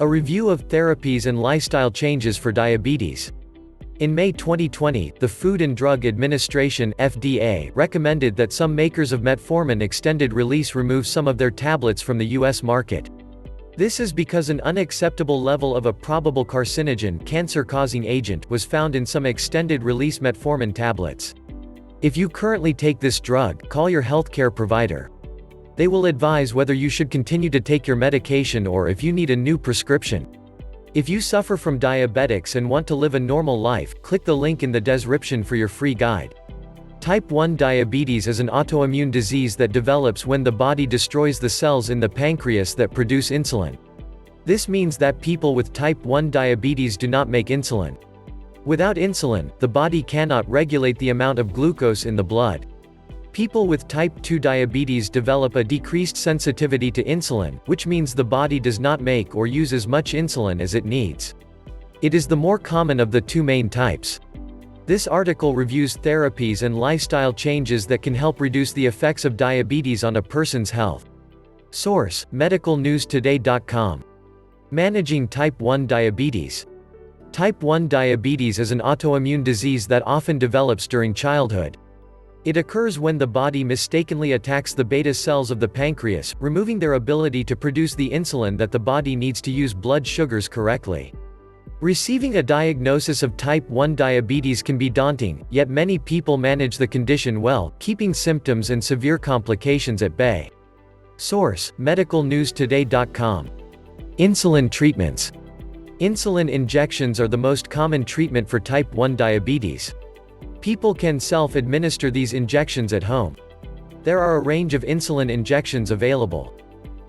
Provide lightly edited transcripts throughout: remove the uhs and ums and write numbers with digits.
A review of therapies and lifestyle changes for diabetes. In May 2020, the Food and Drug Administration (FDA) recommended that some makers of metformin extended release remove some of their tablets from the US market. This is because an unacceptable level of a probable carcinogen, cancer-causing agent, was found in some extended-release metformin tablets. If you currently take this drug, call your healthcare provider. They will advise whether you should continue to take your medication or if you need a new prescription. If you suffer from diabetics and want to live a normal life, click the link in the description for your free guide. Type 1 diabetes is an autoimmune disease that develops when the body destroys the cells in the pancreas that produce insulin. This means that people with type 1 diabetes do not make insulin. Without insulin, the body cannot regulate the amount of glucose in the blood. People with type 2 diabetes develop a decreased sensitivity to insulin, which means the body does not make or use as much insulin as it needs. It is the more common of the two main types. This article reviews therapies and lifestyle changes that can help reduce the effects of diabetes on a person's health. Source: medicalnewstoday.com. Managing type 1 diabetes. Type 1 diabetes is an autoimmune disease that often develops during childhood. It occurs when the body mistakenly attacks the beta cells of the pancreas, removing their ability to produce the insulin that the body needs to use blood sugars correctly. Receiving a diagnosis of type 1 diabetes can be daunting, yet many people manage the condition well, keeping symptoms and severe complications at bay. Source: medicalnewstoday.com. Insulin treatments. Insulin injections are the most common treatment for type 1 diabetes. People can self-administer these injections at home. There are a range of insulin injections available.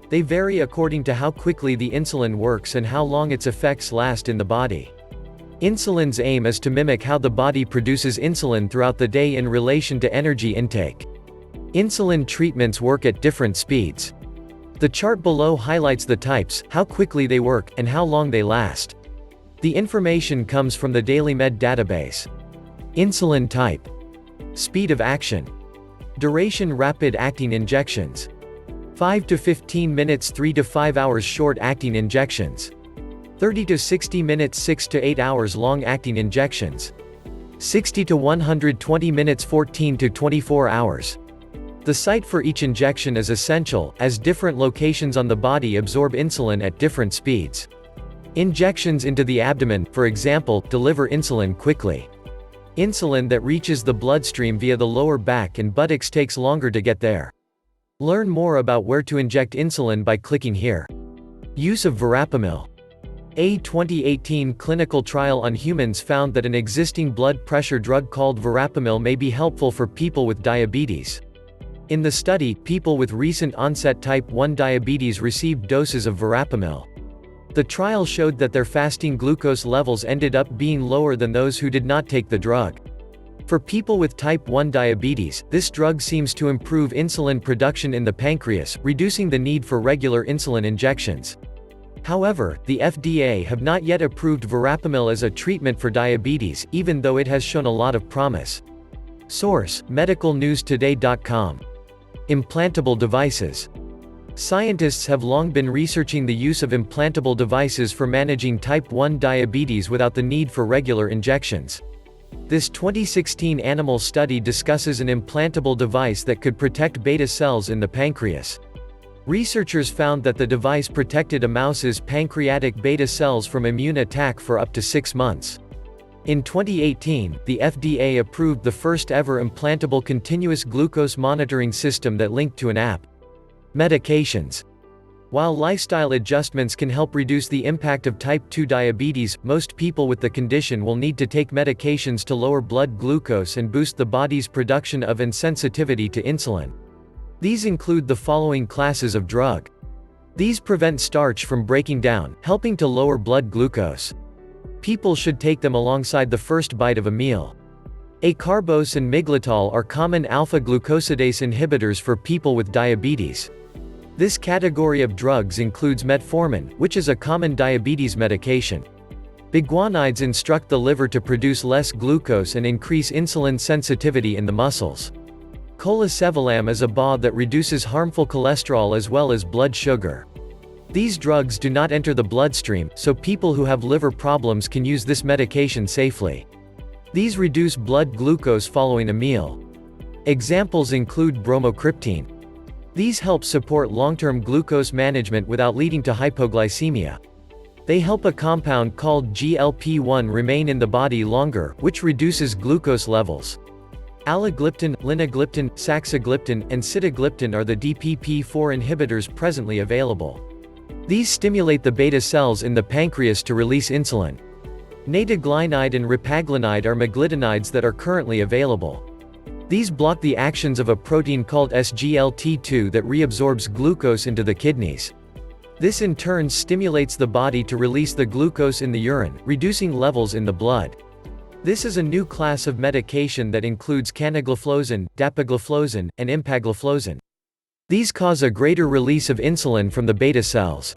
They vary according to how quickly the insulin works and how long its effects last in the body. Insulin's aim is to mimic how the body produces insulin throughout the day in relation to energy intake. Insulin treatments work at different speeds. The chart below highlights the types, how quickly they work, and how long they last. The information comes from the DailyMed database. Insulin type. Speed of action. Duration: rapid-acting injections. 5 to 15 minutes, 3 to 5 hours short-acting injections. 30 to 60 minutes, 6 to 8 hours long-acting injections. 60 to 120 minutes, 14 to 24 hours. The site for each injection is essential, as different locations on the body absorb insulin at different speeds. Injections into the abdomen, for example, deliver insulin quickly. Insulin that reaches the bloodstream via the lower back and buttocks takes longer to get there. Learn more about where to inject insulin by clicking here. Use of verapamil. A 2018 clinical trial on humans found that an existing blood pressure drug called verapamil may be helpful for people with diabetes. In the study, people with recent onset type 1 diabetes received doses of verapamil. The trial showed that their fasting glucose levels ended up being lower than those who did not take the drug. For people with type 1 diabetes, this drug seems to improve insulin production in the pancreas, reducing the need for regular insulin injections. However, the FDA have not yet approved verapamil as a treatment for diabetes, even though it has shown a lot of promise. Source: medicalnewstoday.com. Implantable devices. Scientists have long been researching the use of implantable devices for managing type 1 diabetes without the need for regular injections. This 2016 animal study discusses an implantable device that could protect beta cells in the pancreas. Researchers found that the device protected a mouse's pancreatic beta cells from immune attack for up to 6 months. In 2018, the FDA approved the first-ever implantable continuous glucose monitoring system that linked to an app. Medications. While lifestyle adjustments can help reduce the impact of type 2 diabetes, most people with the condition will need to take medications to lower blood glucose and boost the body's production of and sensitivity to insulin. These include the following classes of drug. These prevent starch from breaking down, helping to lower blood glucose. People should take them alongside the first bite of a meal. Acarbose and miglatol are common alpha-glucosidase inhibitors for people with diabetes. This category of drugs includes metformin, which is a common diabetes medication. Biguanides instruct the liver to produce less glucose and increase insulin sensitivity in the muscles. Colesevelam is a BA that reduces harmful cholesterol as well as blood sugar. These drugs do not enter the bloodstream, so people who have liver problems can use this medication safely. These reduce blood glucose following a meal. Examples include bromocriptine. These help support long-term glucose management without leading to hypoglycemia. They help a compound called GLP-1 remain in the body longer, which reduces glucose levels. Alogliptin, linagliptin, saxagliptin, and sitagliptin are the DPP-4 inhibitors presently available. These stimulate the beta cells in the pancreas to release insulin. Nataglinide and ripaglinide are meglitinides that are currently available. These block the actions of a protein called SGLT2 that reabsorbs glucose into the kidneys. This in turn stimulates the body to release the glucose in the urine, reducing levels in the blood. This is a new class of medication that includes canagliflozin, dapagliflozin, and empagliflozin. These cause a greater release of insulin from the beta cells.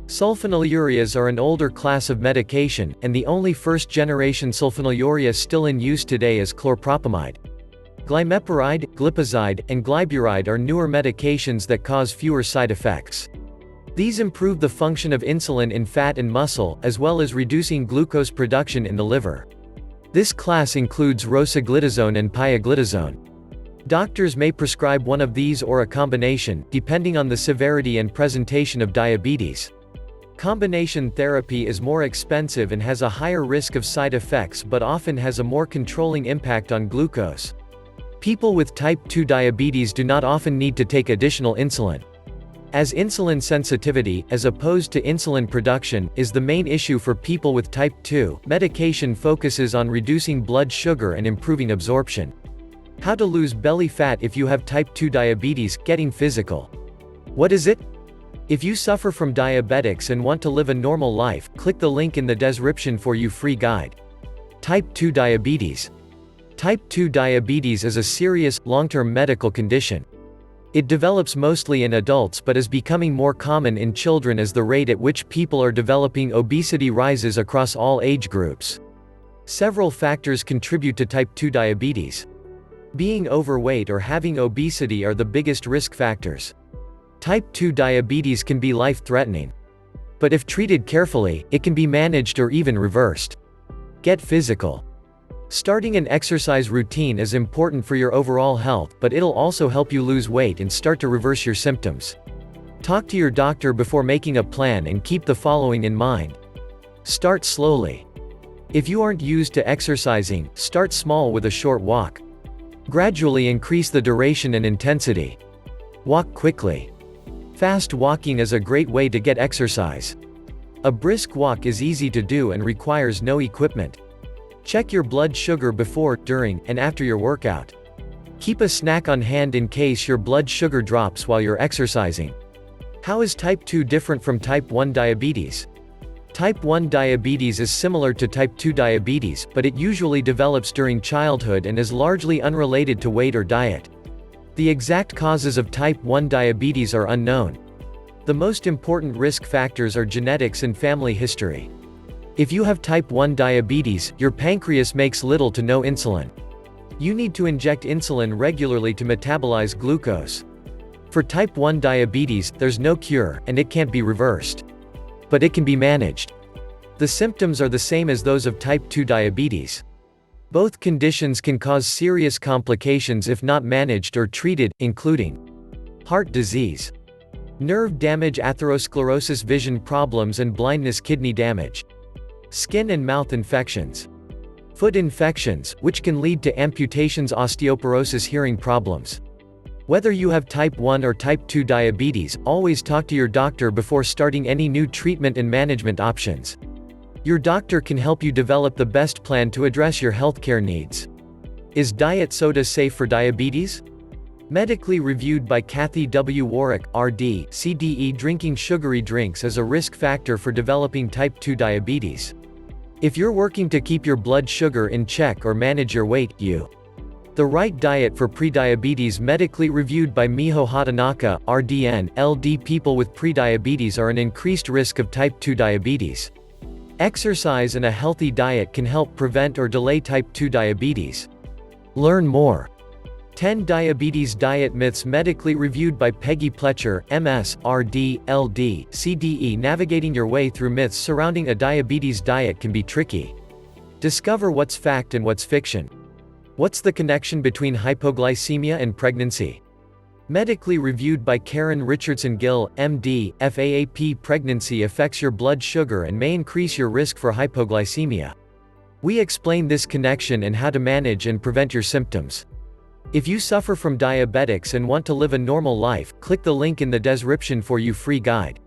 Sulfonylureas are an older class of medication, and the only first-generation sulfonylurea still in use today is chlorpropamide. Glimepiride, glipizide, and gliburide are newer medications that cause fewer side effects. These improve the function of insulin in fat and muscle, as well as reducing glucose production in the liver. This class includes rosiglitazone and pioglitazone. Doctors may prescribe one of these or a combination, depending on the severity and presentation of diabetes. Combination therapy is more expensive and has a higher risk of side effects but often has a more controlling impact on glucose. People with type 2 diabetes do not often need to take additional insulin. As insulin sensitivity, as opposed to insulin production, is the main issue for people with type 2, medication focuses on reducing blood sugar and improving absorption. How to lose belly fat if you have type 2 diabetes, getting physical. What is it? If you suffer from diabetics and want to live a normal life, click the link in the description for your free guide. Type 2 diabetes. Type 2 diabetes is a serious, long-term medical condition. It develops mostly in adults but is becoming more common in children as the rate at which people are developing obesity rises across all age groups. Several factors contribute to type 2 diabetes. Being overweight or having obesity are the biggest risk factors. Type 2 diabetes can be life-threatening. But if treated carefully, it can be managed or even reversed. Get physical. Starting an exercise routine is important for your overall health, but it'll also help you lose weight and start to reverse your symptoms. Talk to your doctor before making a plan and keep the following in mind. Start slowly. If you aren't used to exercising, start small with a short walk. Gradually increase the duration and intensity. Walk quickly. Fast walking is a great way to get exercise. A brisk walk is easy to do and requires no equipment. Check your blood sugar before, during, and after your workout. Keep a snack on hand in case your blood sugar drops while you're exercising. How is type 2 different from type 1 diabetes? Type 1 diabetes is similar to type 2 diabetes, but it usually develops during childhood and is largely unrelated to weight or diet. The exact causes of type 1 diabetes are unknown. The most important risk factors are genetics and family history. If you have type 1 diabetes, your pancreas makes little to no insulin. You need to inject insulin regularly to metabolize glucose. For type 1 diabetes, there's no cure, and it can't be reversed. But it can be managed. The symptoms are the same as those of type 2 diabetes. Both conditions can cause serious complications if not managed or treated, including heart disease, nerve damage, atherosclerosis, vision problems and blindness, kidney damage, skin and mouth infections, foot infections, which can lead to amputations, osteoporosis, hearing problems. Whether you have type 1 or type 2 diabetes, always talk to your doctor before starting any new treatment and management options. Your doctor can help you develop the best plan to address your healthcare needs. Is diet soda safe for diabetes? Medically reviewed by Kathy W. Warwick, RD, CDE. Drinking sugary drinks is a risk factor for developing type 2 diabetes. If you're working to keep your blood sugar in check or manage your weight, the right diet for prediabetes. Medically reviewed by Miho Hatanaka, RDN, LD. People with prediabetes are an increased risk of type 2 diabetes. Exercise and a healthy diet can help prevent or delay type 2 diabetes. Learn more. 10 Diabetes Diet Myths medically reviewed by Peggy Pletcher, MS, RD, LD, CDE. Navigating your way through myths surrounding a diabetes diet can be tricky. Discover what's fact and what's fiction. What's the connection between hypoglycemia and pregnancy? Medically reviewed by Karen Richardson Gill, MD, FAAP. Pregnancy affects your blood sugar and may increase your risk for hypoglycemia. We explain this connection and how to manage and prevent your symptoms. If you suffer from diabetics and want to live a normal life, click the link in the description for your free guide.